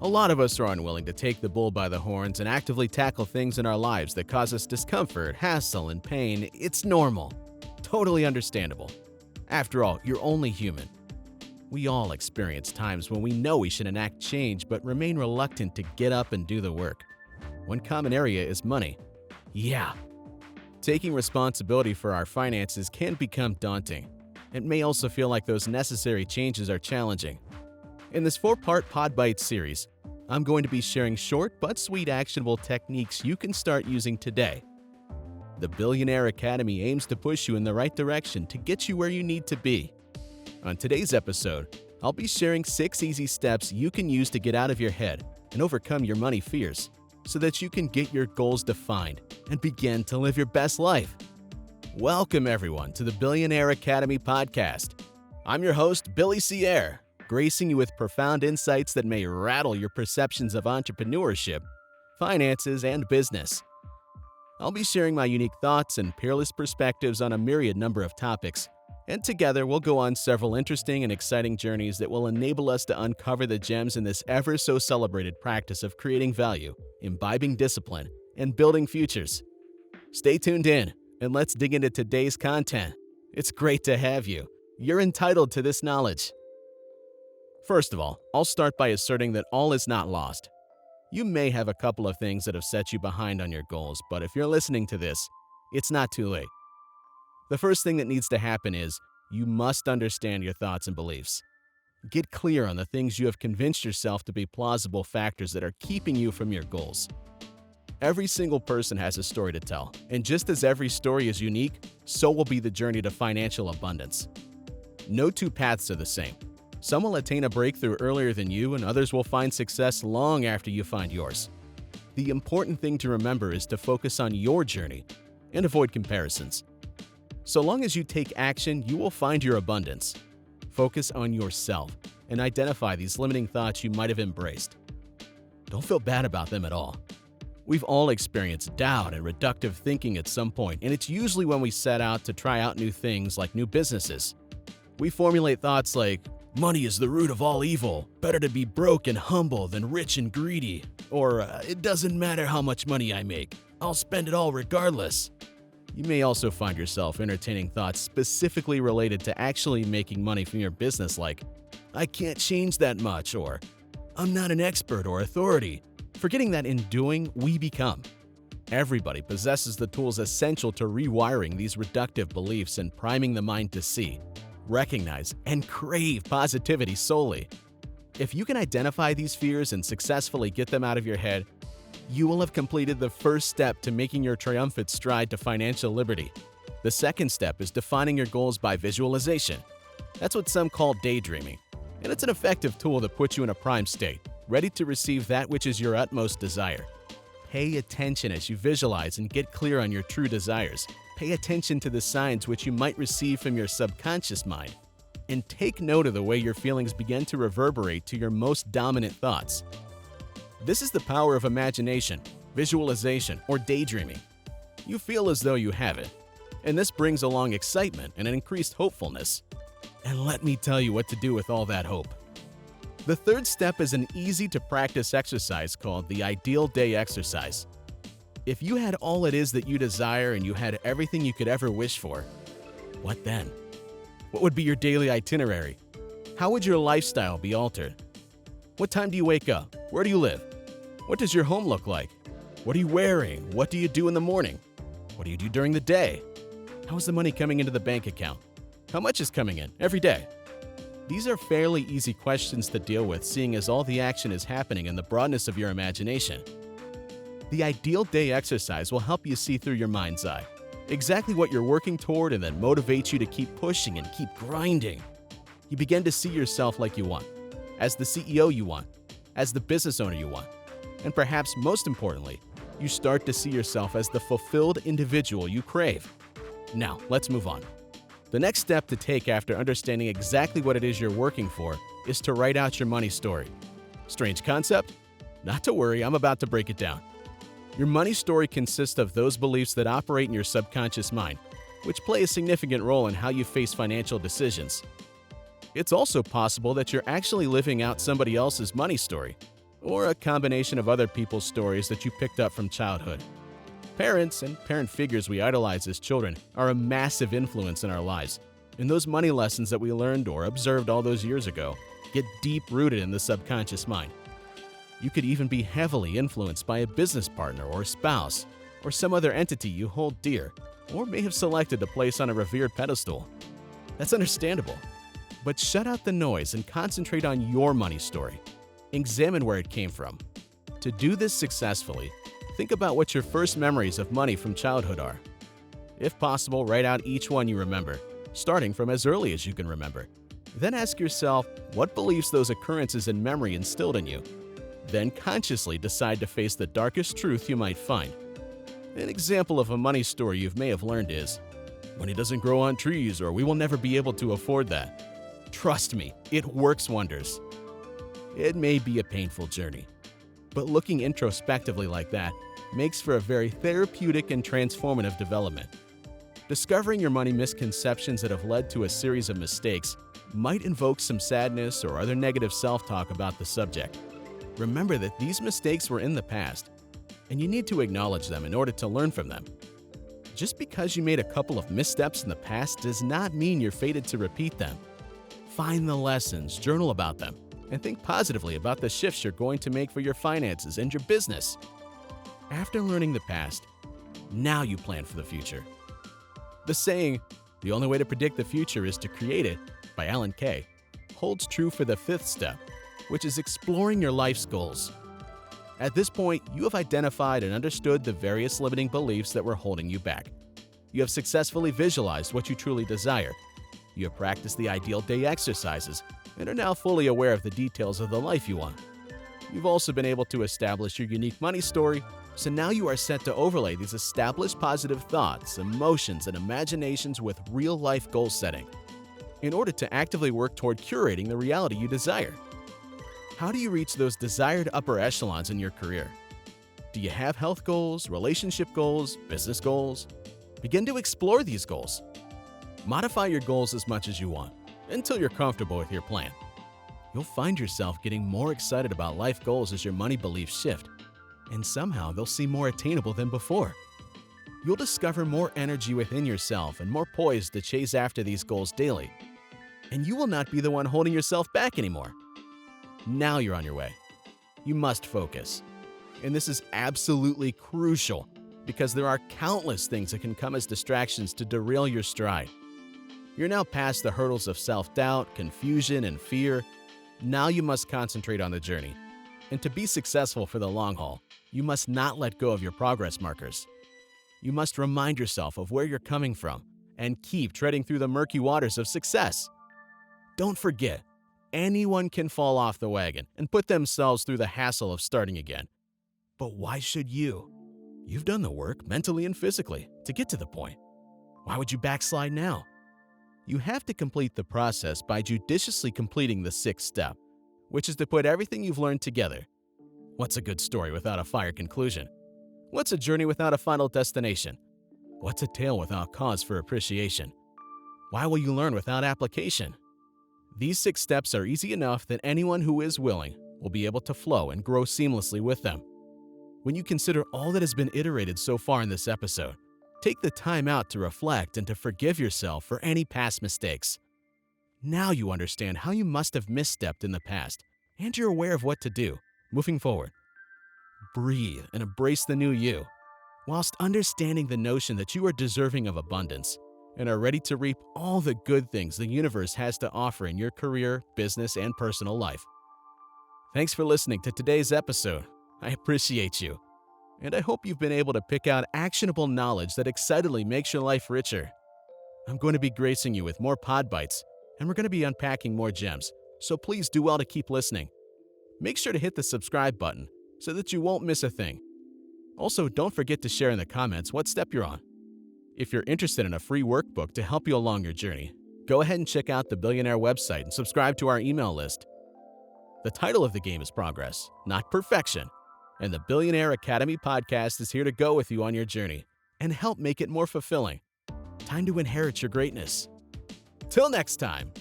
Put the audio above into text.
A lot of us are unwilling to take the bull by the horns and actively tackle things in our lives that cause us discomfort, hassle, and pain. It's normal. Totally understandable. After all, you're only human. We all experience times when we know we should enact change but remain reluctant to get up and do the work. One common area is money. Yeah. Taking responsibility for our finances can become daunting. It may also feel like those necessary changes are challenging. In this 4-part Podbyte series, I'm going to be sharing short but sweet actionable techniques you can start using today. The Billionaire Academy aims to push you in the right direction to get you where you need to be. On today's episode, I'll be sharing 6 easy steps you can use to get out of your head and overcome your money fears so that you can get your goals defined and begin to live your best life. Welcome everyone to the Billionaire Academy podcast. I'm your host, Billi, gracing you with profound insights that may rattle your perceptions of entrepreneurship, finances, and business. I'll be sharing my unique thoughts and peerless perspectives on a myriad number of topics, and together we'll go on several interesting and exciting journeys that will enable us to uncover the gems in this ever-so-celebrated practice of creating value, imbibing discipline, and building futures. Stay tuned in, and let's dig into today's content. It's great to have you. You're entitled to this knowledge. First of all, I'll start by asserting that all is not lost. You may have a couple of things that have set you behind on your goals, but if you're listening to this, it's not too late. The first thing that needs to happen is you must understand your thoughts and beliefs. Get clear on the things you have convinced yourself to be plausible factors that are keeping you from your goals. Every single person has a story to tell, and just as every story is unique, so will be the journey to financial abundance. No two paths are the same. Some will attain a breakthrough earlier than you, and others will find success long after you find yours. The important thing to remember is to focus on your journey and avoid comparisons. So long as you take action, you will find your abundance. Focus on yourself and identify these limiting thoughts you might have embraced. Don't feel bad about them at all. We've all experienced doubt and reductive thinking at some point, and it's usually when we set out to try out new things like new businesses. We formulate thoughts like, money is the root of all evil. Better to be broke and humble than rich and greedy. Or, it doesn't matter how much money I make. I'll spend it all regardless. You may also find yourself entertaining thoughts specifically related to actually making money from your business like, I can't change that much, or I'm not an expert or authority. Forgetting that in doing, we become. Everybody possesses the tools essential to rewiring these reductive beliefs and priming the mind to see, recognize, and crave positivity solely. If you can identify these fears and successfully get them out of your head, you will have completed the first step to making your triumphant stride to financial liberty. The second step is defining your goals by visualization. That's what some call daydreaming, and it's an effective tool that puts you in a prime state, ready to receive that which is your utmost desire. Pay attention as you visualize and get clear on your true desires. Pay attention to the signs which you might receive from your subconscious mind, and take note of the way your feelings begin to reverberate to your most dominant thoughts. This is the power of imagination, visualization, or daydreaming. You feel as though you have it, and this brings along excitement and an increased hopefulness. And let me tell you what to do with all that hope. The third step is an easy-to-practice exercise called the Ideal Day Exercise. If you had all it is that you desire and you had everything you could ever wish for, what then? What would be your daily itinerary? How would your lifestyle be altered? What time do you wake up? Where do you live? What does your home look like? What are you wearing? What do you do in the morning? What do you do during the day? How is the money coming into the bank account? How much is coming in every day? These are fairly easy questions to deal with, seeing as all the action is happening in the broadness of your imagination. The Ideal Day exercise will help you see through your mind's eye exactly what you're working toward and then motivate you to keep pushing and keep grinding. You begin to see yourself like you want, as the CEO you want, as the business owner you want, and perhaps most importantly, you start to see yourself as the fulfilled individual you crave. Now, let's move on. The next step to take after understanding exactly what it is you're working for is to write out your money story. Strange concept? Not to worry, I'm about to break it down. Your money story consists of those beliefs that operate in your subconscious mind, which play a significant role in how you face financial decisions. It's also possible that you're actually living out somebody else's money story, or a combination of other people's stories that you picked up from childhood. Parents and parent figures we idolize as children are a massive influence in our lives, and those money lessons that we learned or observed all those years ago get deep-rooted in the subconscious mind. You could even be heavily influenced by a business partner or spouse, or some other entity you hold dear, or may have selected to place on a revered pedestal. That's understandable. But shut out the noise and concentrate on your money story. Examine where it came from. To do this successfully, think about what your first memories of money from childhood are. If possible, write out each one you remember, starting from as early as you can remember. Then ask yourself what beliefs those occurrences in memory instilled in you. Then consciously decide to face the darkest truth you might find. An example of a money story you may have learned is, "Money doesn't grow on trees," or "We will never be able to afford that." Trust me, it works wonders. It may be a painful journey, but looking introspectively like that makes for a very therapeutic and transformative development. Discovering your money misconceptions that have led to a series of mistakes might invoke some sadness or other negative self-talk about the subject. Remember that these mistakes were in the past, and you need to acknowledge them in order to learn from them. Just because you made a couple of missteps in the past does not mean you're fated to repeat them. Find the lessons, journal about them, and think positively about the shifts you're going to make for your finances and your business. After learning the past, now you plan for the future. The saying, "The only way to predict the future is to create it," by Alan Kay, holds true for the fifth step, which is exploring your life's goals. At this point, you have identified and understood the various limiting beliefs that were holding you back. You have successfully visualized what you truly desire. You have practiced the ideal day exercises and are now fully aware of the details of the life you want. You've also been able to establish your unique money story, so now you are set to overlay these established positive thoughts, emotions, and imaginations with real-life goal setting in order to actively work toward curating the reality you desire. How do you reach those desired upper echelons in your career? Do you have health goals, relationship goals, business goals? Begin to explore these goals. Modify your goals as much as you want, until you're comfortable with your plan. You'll find yourself getting more excited about life goals as your money beliefs shift, and somehow they'll seem more attainable than before. You'll discover more energy within yourself and more poised to chase after these goals daily. And you will not be the one holding yourself back anymore. Now you're on your way. You must focus. And this is absolutely crucial because there are countless things that can come as distractions to derail your stride. You're now past the hurdles of self-doubt, confusion, and fear. Now you must concentrate on the journey. And to be successful for the long haul, you must not let go of your progress markers. You must remind yourself of where you're coming from and keep treading through the murky waters of success. Don't forget, anyone can fall off the wagon and put themselves through the hassle of starting again. But why should you? You've done the work, mentally and physically, to get to the point. Why would you backslide now? You have to complete the process by judiciously completing the sixth step, which is to put everything you've learned together. What's a good story without a fire conclusion? What's a journey without a final destination? What's a tale without cause for appreciation? Why will you learn without application? These 6 steps are easy enough that anyone who is willing will be able to flow and grow seamlessly with them. When you consider all that has been iterated so far in this episode, take the time out to reflect and to forgive yourself for any past mistakes. Now you understand how you must have misstepped in the past, and you're aware of what to do moving forward. Breathe and embrace the new you, whilst understanding the notion that you are deserving of abundance and are ready to reap all the good things the universe has to offer in your career, business, and personal life. Thanks for listening to today's episode. I appreciate you, and I hope you've been able to pick out actionable knowledge that excitedly makes your life richer. I'm going to be gracing you with more Podbytes, and we're going to be unpacking more gems, so please do well to keep listening. Make sure to hit the subscribe button so that you won't miss a thing. Also, don't forget to share in the comments what step you're on. If you're interested in a free workbook to help you along your journey, go ahead and check out the Billionaire website and subscribe to our email list. The title of the game is Progress, not Perfection, and the Billionaire Academy podcast is here to go with you on your journey and help make it more fulfilling. Time to inherit your greatness. Till next time.